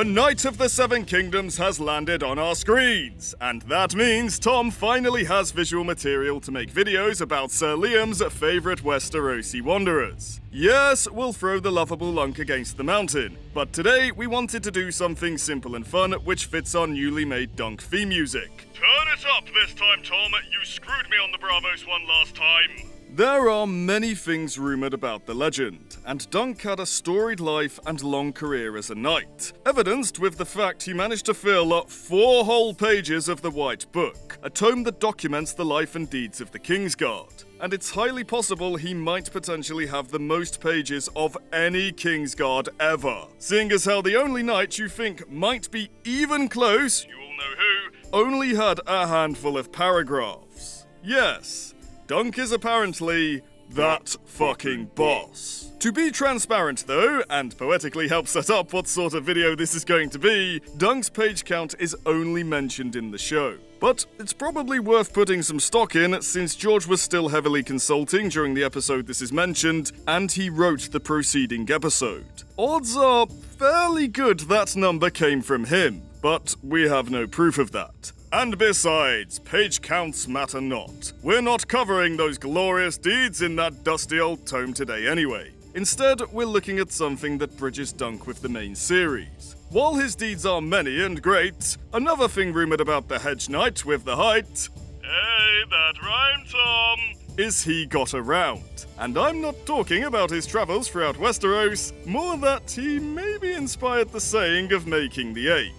A Knight of the Seven Kingdoms has landed on our screens, and that means Tom finally has visual material to make videos about Sir Liam's favourite Westerosi wanderers. Yes, we'll throw the lovable lunk against the mountain, but today we wanted to do something simple and fun which fits our newly made Dunk theme music. Turn it up this time, Tom. You screwed me on the Bravos one last time. There are many things rumoured about the legend, and Dunk had a storied life and long career as a knight, evidenced with the fact he managed to fill 4 whole pages of the White Book, a tome that documents the life and deeds of the Kingsguard. And it's highly possible he might potentially have the most pages of any Kingsguard ever, seeing as how the only knight you think might be even close, You all know who. only had a handful of paragraphs. Yes, Dunk is apparently that fucking boss. To be transparent though, and poetically help set up what sort of video this is going to be, Dunk's page count is only mentioned in the show. But it's probably worth putting some stock in since George was still heavily consulting during the episode this is mentioned, and he wrote the preceding episode. Odds are fairly good that number came from him, but we have no proof of that. And besides, page counts matter not. We're not covering those glorious deeds in that dusty old tome today anyway. Instead, we're looking at something that bridges Dunk with the main series. While his deeds are many and great, another thing rumoured about the Hedge Knight with the height, Hey, that rhymed, Tom. is he got around. And I'm not talking about his travels throughout Westeros, more that he maybe inspired the saying of making the 8.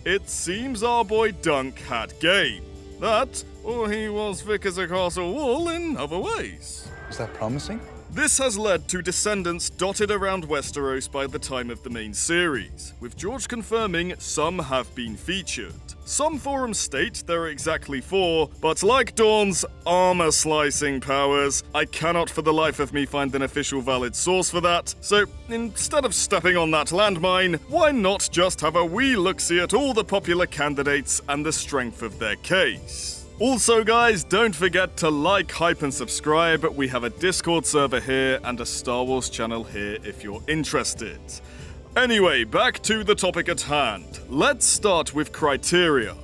It seems our boy Dunk had game. That, or he was thick as a castle wall in other ways. Is that promising? This has led to Descendants dotted around Westeros by the time of the main series, with George confirming some have been featured. Some forums state there are exactly 4, but like Dawn's armor-slicing powers, I cannot for the life of me find an official valid source for that, so instead of stepping on that landmine, why not just have a wee look-see at all the popular candidates and the strength of their case? Also guys, don't forget to like, hype and subscribe. We have a Discord server here and a Star Wars channel here if you're interested. Anyway, back to the topic at hand. Let's start with criteria.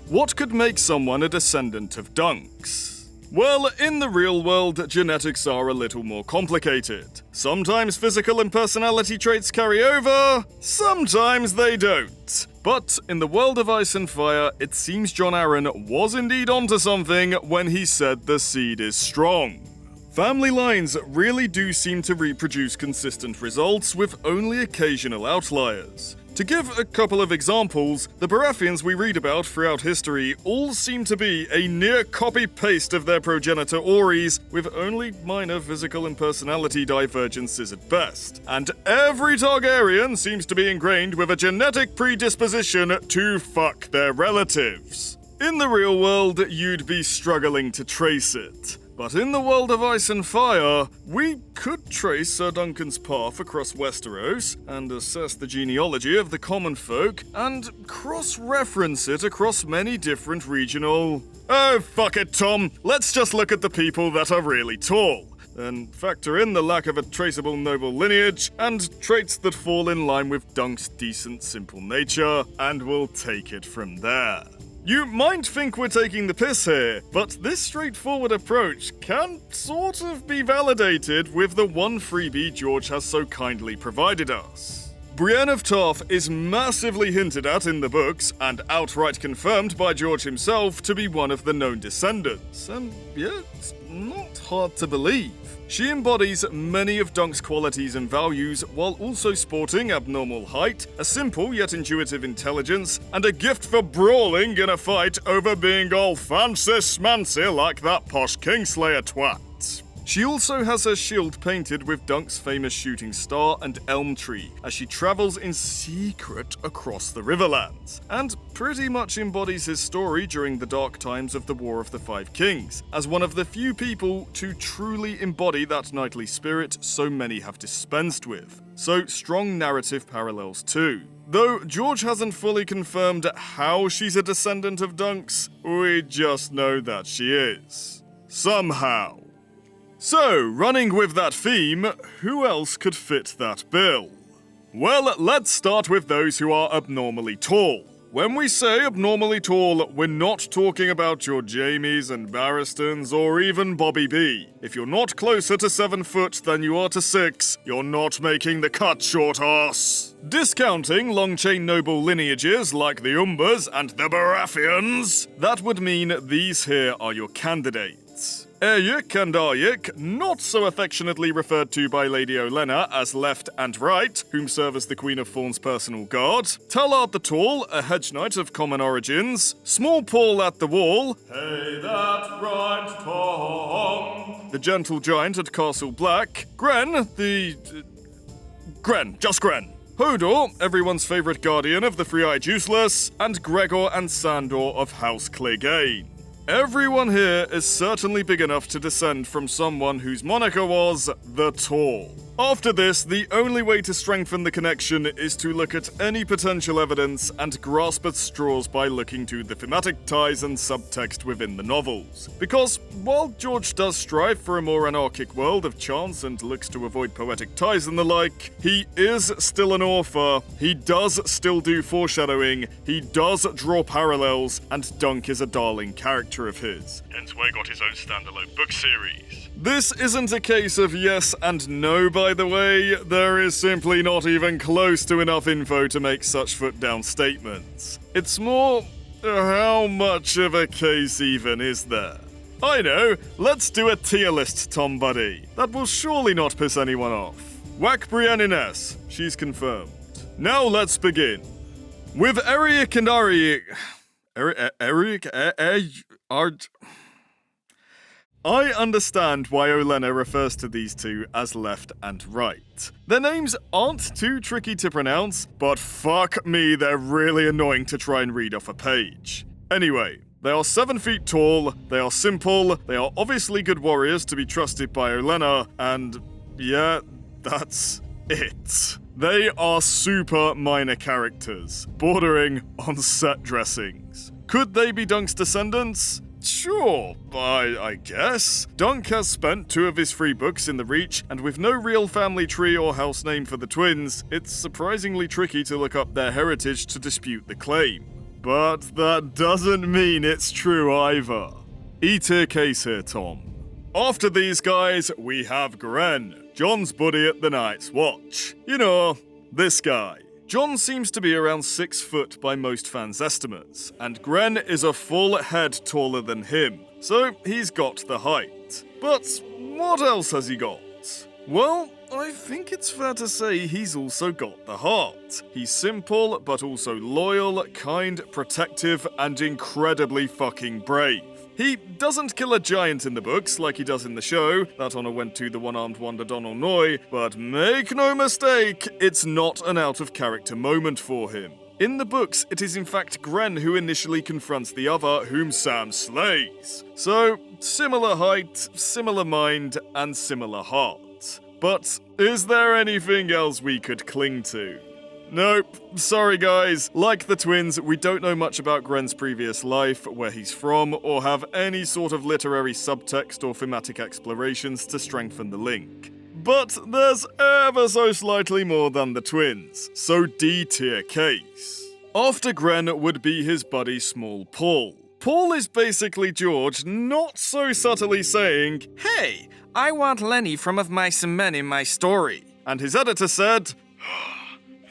What could make someone a descendant of Dunks? Well, in the real world, genetics are a little more complicated. Sometimes physical and personality traits carry over, sometimes they don't. But in the world of Ice and Fire, it seems Jon Arryn was indeed onto something when he said the seed is strong. Family lines really do seem to reproduce consistent results with only occasional outliers. To give a couple of examples, the Baratheons we read about throughout history all seem to be a near copy-paste of their progenitor Orys, with only minor physical and personality divergences at best. And every Targaryen seems to be ingrained with a genetic predisposition to fuck their relatives. In the real world, you'd be struggling to trace it. But in the world of Ice and Fire, we could trace Sir Duncan's path across Westeros and assess the genealogy of the common folk and cross-reference it across many different regional... Oh, fuck it, Tom. Let's just look at the people that are really tall. Then factor in the lack of a traceable noble lineage and traits that fall in line with Dunk's decent, simple nature, and we'll take it from there. You might think we're taking the piss here, but this straightforward approach can sort of be validated with the one freebie George has so kindly provided us. Brienne of Tarth is massively hinted at in the books and outright confirmed by George himself to be one of the known descendants, and yeah, it's not hard to believe. She embodies many of Dunk's qualities and values while also sporting abnormal height, a simple yet intuitive intelligence, and a gift for brawling in a fight over being all fancy-smancy like that posh Kingslayer twat. She also has her shield painted with Dunk's famous shooting star and elm tree as she travels in secret across the Riverlands, and pretty much embodies his story during the dark times of the War of the Five Kings, as one of the few people to truly embody that knightly spirit so many have dispensed with. So strong narrative parallels too. Though George hasn't fully confirmed how she's a descendant of Dunk's, we just know that she is. Somehow. So, running with that theme, who else could fit that bill? Well, let's start with those who are abnormally tall. When we say abnormally tall, we're not talking about your Jamies and Barristons or even Bobby B. If you're not closer to 7 foot than you are to 6, you're not making the cut, short ass. Discounting long-chain noble lineages like the Umbers and the Baratheons, that would mean these here are your candidates. Eryk and Aryk, not so affectionately referred to by Lady Olenna as Left and Right, whom serve as the Queen of Thorn's personal guard. Tallad the Tall, a hedge knight of common origins. Small Paul at the Wall. Hey, that rhymed, Tom. The gentle giant at Castle Black. Gren, just Gren. Hodor, everyone's favourite guardian of the Three-Eyed Useless. And Gregor and Sandor of House Clegane. Everyone here is certainly big enough to descend from someone whose moniker was The Tall. After this, the only way to strengthen the connection is to look at any potential evidence and grasp at straws by looking to the thematic ties and subtext within the novels. Because, while George does strive for a more anarchic world of chance and looks to avoid poetic ties and the like, he is still an author, he does still do foreshadowing, he does draw parallels, and Dunk is a darling character of his. Hence why he got his own standalone book series. This isn't a case of yes and no, by the way. There is simply not even close to enough info to make such foot-down statements. It's more, how much of a case even is there? I know, let's do a tier list, Tom Buddy. That will surely not piss anyone off. Whack Brienne in S. She's confirmed. Now let's begin. With Eryk and Aryk... I understand why Olenna refers to these two as left and right. Their names aren't too tricky to pronounce, but fuck me, they're really annoying to try and read off a page. Anyway, they are 7 feet tall, they are simple, they are obviously good warriors to be trusted by Olenna, and yeah, that's it. They are super minor characters, bordering on set dressings. Could they be Dunk's descendants? Sure, I guess. Dunk has spent 2 of his 3 books in the Reach, and with no real family tree or house name for the twins, it's surprisingly tricky to look up their heritage to dispute the claim. But that doesn't mean it's true either. E-tier case here, Tom. After these guys, we have Gren, Jon's buddy at the Night's Watch. You know, this guy. Jon seems to be around 6 foot by most fans' estimates, and Gren is a full head taller than him, so he's got the height. But what else has he got? Well, I think it's fair to say he's also got the heart. He's simple, but also loyal, kind, protective, and incredibly fucking brave. He doesn't kill a giant in the books like he does in the show, that honor went to the one-armed wonder Donal Noy, but make no mistake, it's not an out-of-character moment for him. In the books, it is in fact Gren who initially confronts the other, whom Sam slays. So, similar height, similar mind, and similar heart. But is there anything else we could cling to? Nope. Sorry guys. Like the twins, we don't know much about Gren's previous life, where he's from, or have any sort of literary subtext or thematic explorations to strengthen the link. But there's ever so slightly more than the twins, so D-tier case. After Gren would be his buddy Small Paul. Paul is basically George not so subtly saying, "Hey, I want Lenny from Of Mice and Men in my story." And his editor said,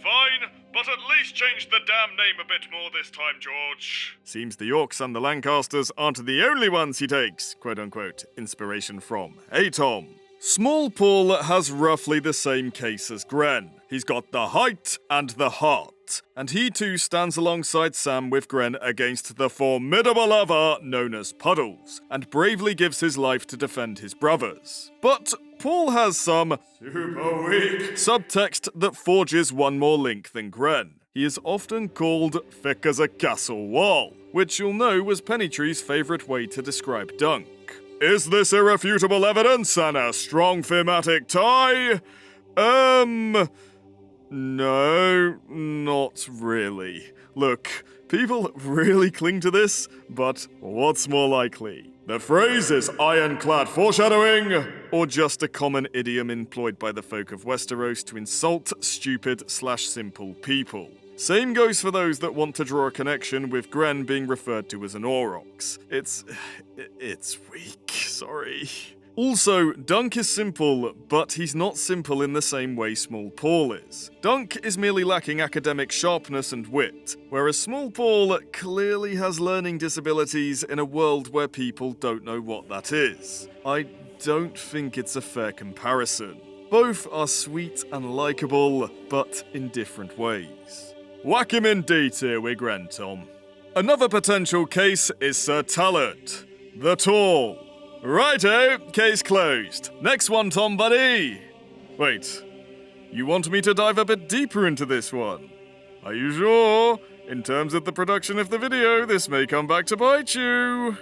Fine, but at least change the damn name a bit more this time, George. Seems the Yorks and the Lancasters aren't the only ones he takes, quote-unquote, inspiration from. Hey Tom. Small Paul has roughly the same case as Gren. He's got the height and the heart. And he too stands alongside Sam with Gren against the formidable other known as Puddles, and bravely gives his life to defend his brothers. But Paul has some super weak subtext that forges one more link than Gren. He is often called thick as a castle wall, which you'll know was Pennytree's favourite way to describe Dunk. Is this irrefutable evidence and a strong thematic tie? No, not really. Look, people really cling to this, but what's more likely? The phrase is ironclad foreshadowing, or just a common idiom employed by the folk of Westeros to insult stupid/simple people. Same goes for those that want to draw a connection with Gren being referred to as an Aurochs. It's weak, sorry. Also, Dunk is simple, but he's not simple in the same way Small Paul is. Dunk is merely lacking academic sharpness and wit, whereas Small Paul clearly has learning disabilities in a world where people don't know what that is. I don't think it's a fair comparison. Both are sweet and likeable, but in different ways. Whack him in D tier with Gren, Tom. Another potential case is Sir Tallad The Tall. Righto, case closed. Next one, Tom, buddy. Wait, you want me to dive a bit deeper into this one? Are you sure? In terms of the production of the video, this may come back to bite you.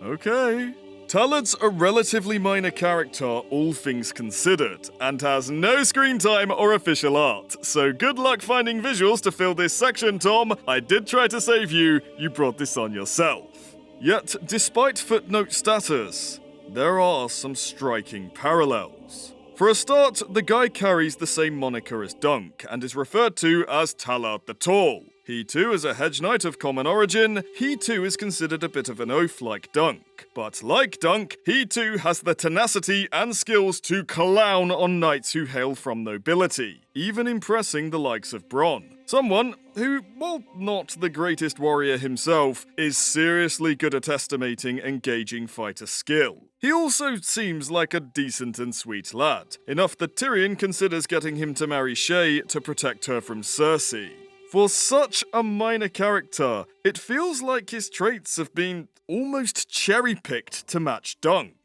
Okay. Tallad's a relatively minor character, all things considered, and has no screen time or official art, so good luck finding visuals to fill this section, Tom. I did try to save you, you brought this on yourself. Yet, despite footnote status, there are some striking parallels. For a start, the guy carries the same moniker as Dunk, and is referred to as Tallad The Tall. He too is a hedge knight of common origin, he too is considered a bit of an oaf like Dunk. But like Dunk, he too has the tenacity and skills to clown on knights who hail from nobility, even impressing the likes of Bronn. Someone who, while not the greatest warrior himself, is seriously good at estimating engaging fighter skill. He also seems like a decent and sweet lad, enough that Tyrion considers getting him to marry Shae to protect her from Cersei. For such a minor character, it feels like his traits have been almost cherry-picked to match Dunk.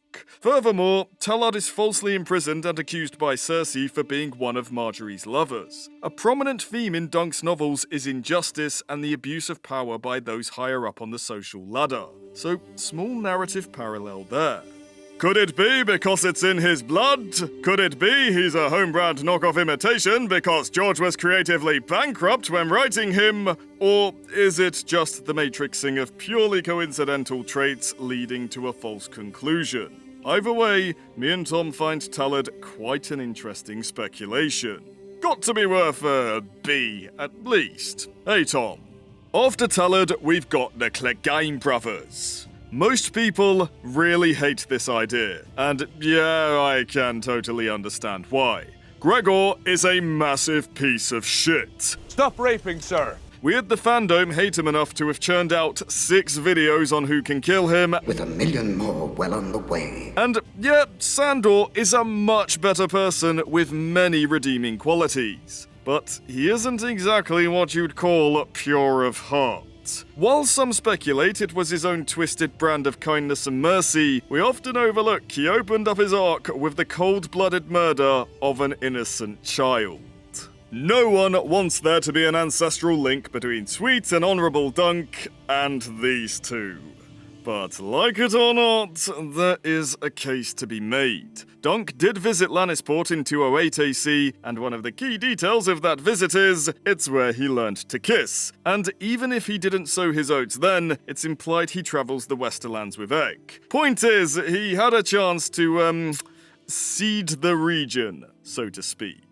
Furthermore, Tallad is falsely imprisoned and accused by Cersei for being one of Marjorie's lovers. A prominent theme in Dunk's novels is injustice and the abuse of power by those higher up on the social ladder. So, small narrative parallel there. Could it be because it's in his blood? Could it be he's a home-brand knockoff imitation because George was creatively bankrupt when writing him? Or is it just the matrixing of purely coincidental traits leading to a false conclusion? Either way, me and Tom find Tallad quite an interesting speculation. Got to be worth a B, at least. Hey Tom. After Tallad, we've got the Clegane brothers. Most people really hate this idea, and yeah, I can totally understand why. Gregor is a massive piece of shit. Stop raping, sir! We at the Fandome hate him enough to have churned out 6 videos on who can kill him, with 1 million more well on the way. And yeah, Sandor is a much better person with many redeeming qualities. But he isn't exactly what you'd call pure of heart. While some speculate it was his own twisted brand of kindness and mercy, we often overlook he opened up his arc with the cold-blooded murder of an innocent child. No one wants there to be an ancestral link between sweet and honourable Dunk and these two. But like it or not, there is a case to be made. Dunk did visit Lannisport in 208 AC, and one of the key details of that visit is, it's where he learned to kiss. And even if he didn't sow his oats then, it's implied he travels the Westerlands with Egg. Point is, he had a chance to, seed the region, so to speak.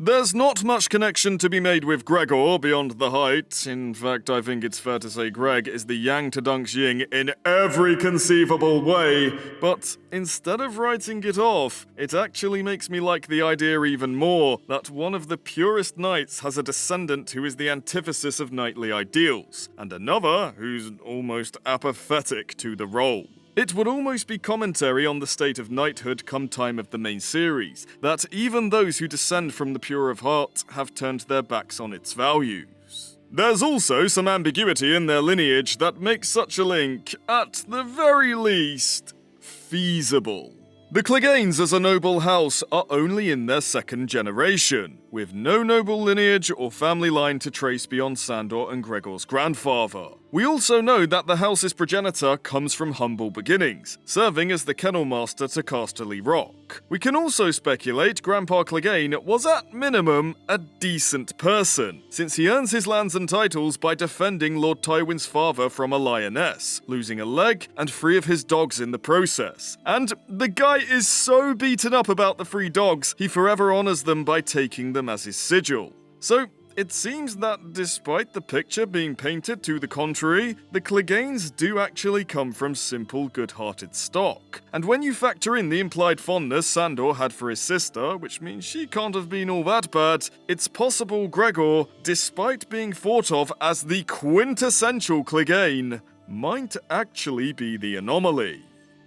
There's not much connection to be made with Gregor beyond the height. In fact, I think it's fair to say Greg is the yang to Dunk's yin in every conceivable way. But instead of writing it off, it actually makes me like the idea even more that one of the purest knights has a descendant who is the antithesis of knightly ideals, and another who's almost apathetic to the role. It would almost be commentary on the state of knighthood come time of the main series, that even those who descend from the pure of heart have turned their backs on its values. There's also some ambiguity in their lineage that makes such a link, at the very least, feasible. The Cleganes as a noble house are only in their 2nd generation, with no noble lineage or family line to trace beyond Sandor and Gregor's grandfather. We also know that the house's progenitor comes from humble beginnings, serving as the kennel master to Casterly Rock. We can also speculate Grandpa Clegane was at minimum a decent person, since he earns his lands and titles by defending Lord Tywin's father from a lioness, losing a leg and 3 of his dogs in the process. And the guy is so beaten up about the 3 dogs, he forever honors them by taking them as his sigil. So, it seems that despite the picture being painted to the contrary, the Cleganes do actually come from simple, good-hearted stock. And when you factor in the implied fondness Sandor had for his sister, which means she can't have been all that bad, it's possible Gregor, despite being thought of as the quintessential Clegane, might actually be the anomaly.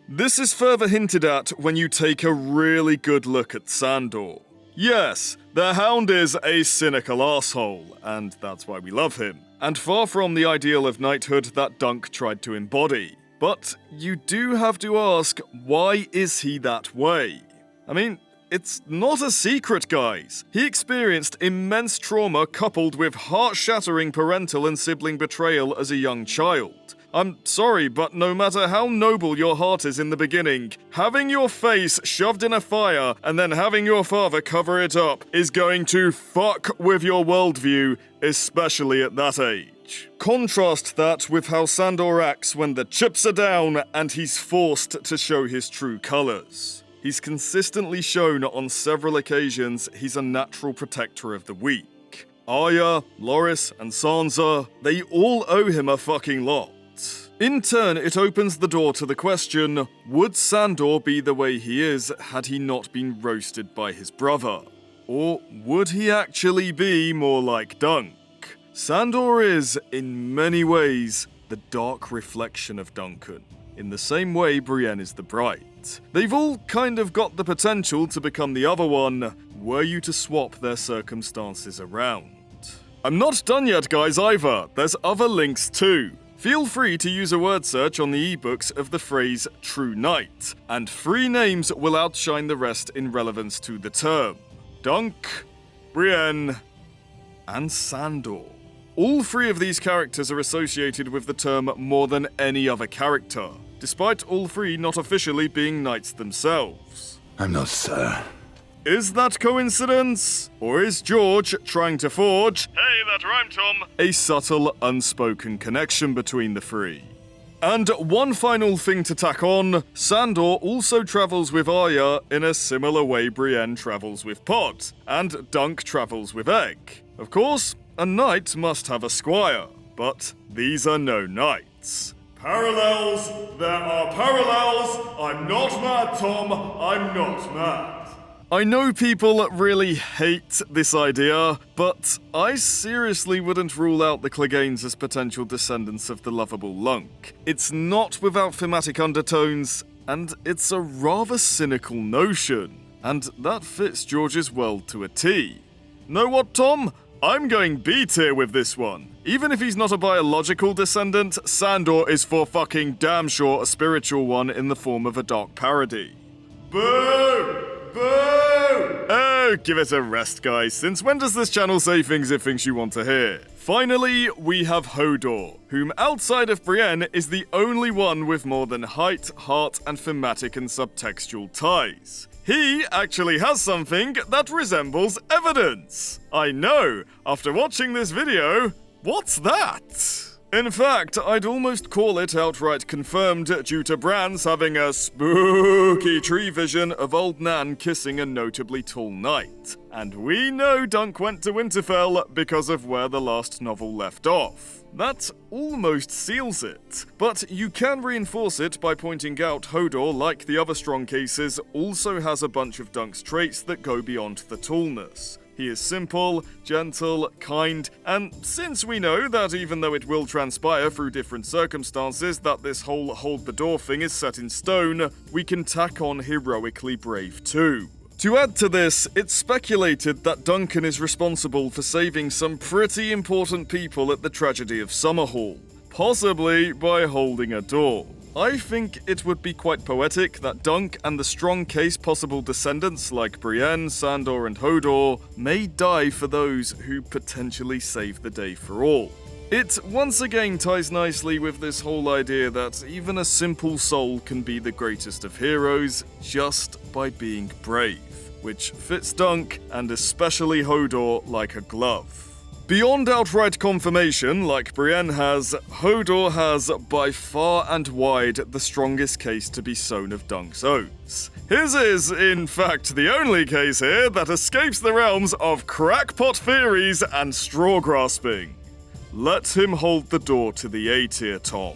This is further hinted at when you take a really good look at Sandor. Yes, the Hound is a cynical asshole, and that's why we love him, and far from the ideal of knighthood that Dunk tried to embody. But you do have to ask, why is he that way? I mean, it's not a secret, guys. He experienced immense trauma coupled with heart-shattering parental and sibling betrayal as a young child. I'm sorry, but no matter how noble your heart is in the beginning, having your face shoved in a fire and then having your father cover it up is going to fuck with your worldview, especially at that age. Contrast that with how Sandor acts when the chips are down and he's forced to show his true colors. He's consistently shown on several occasions he's a natural protector of the weak. Arya, Loras, and Sansa, they all owe him a fucking lot. In turn, it opens the door to the question, would Sandor be the way he is had he not been roasted by his brother? Or would he actually be more like Dunk? Sandor is, in many ways, the dark reflection of Duncan, in the same way Brienne is the bright. They've all kind of got the potential to become the other one, were you to swap their circumstances around. I'm not done yet, guys, either. There's other links too. Feel free to use a word search on the ebooks of the phrase True Knight, and 3 names will outshine the rest in relevance to the term. Dunk, Brienne, and Sandor. All 3 of these characters are associated with the term more than any other character, despite all 3 not officially being knights themselves. I'm no sir. Is that coincidence? Or is George trying to forge, Hey, that rhymed, Tom. a subtle, unspoken connection between the 3? And one final thing to tack on, Sandor also travels with Arya in a similar way Brienne travels with Pot, and Dunk travels with Egg. Of course, a knight must have a squire, but these are no knights. Parallels, there are parallels. I'm not mad, Tom. I'm not mad. I know people really hate this idea, but I seriously wouldn't rule out the Cleganes as potential descendants of the lovable Lunk. It's not without thematic undertones, and it's a rather cynical notion, and that fits George's world to a T. Know what, Tom? I'm going B tier with this one. Even if he's not a biological descendant, Sandor is for fucking damn sure a spiritual one in the form of a dark parody. Boo! Boo! Oh, give it a rest, guys. Since when does this channel say things it thinks you want to hear? Finally, we have Hodor, whom outside of Brienne is the only one with more than height, heart, and thematic and subtextual ties. He actually has something that resembles evidence. I know, after watching this video, what's that? In fact, I'd almost call it outright confirmed due to Bran's having a spooky tree vision of old Nan kissing a notably tall knight. And we know Dunk went to Winterfell because of where the last novel left off. That almost seals it. But you can reinforce it by pointing out Hodor, like the other strong cases, also has a bunch of Dunk's traits that go beyond the tallness. He is simple, gentle, kind, and since we know that even though it will transpire through different circumstances that this whole hold the door thing is set in stone, we can tack on heroically brave too. To add to this, it's speculated that Duncan is responsible for saving some pretty important people at the tragedy of Summerhall, possibly by holding a door. I think it would be quite poetic that Dunk and the strong case possible descendants like Brienne, Sandor, and Hodor may die for those who potentially save the day for all. It once again ties nicely with this whole idea that even a simple soul can be the greatest of heroes just by being brave, which fits Dunk and especially Hodor like a glove. Beyond outright confirmation, like Brienne has, Hodor has by far and wide the strongest case to be sown of Dunk's oats. His is, in fact, the only case here that escapes the realms of crackpot theories and straw grasping. Let him hold the door to the A-tier, Tom.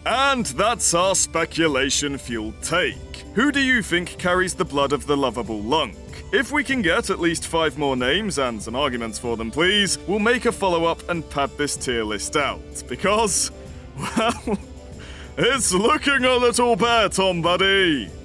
And that's our speculation-fueled take. Who do you think carries the blood of the lovable Lunk? If we can get at least 5 more names and some arguments for them, please, we'll make a follow-up and pad this tier list out. Because, well, it's looking a little bare, Tom buddy.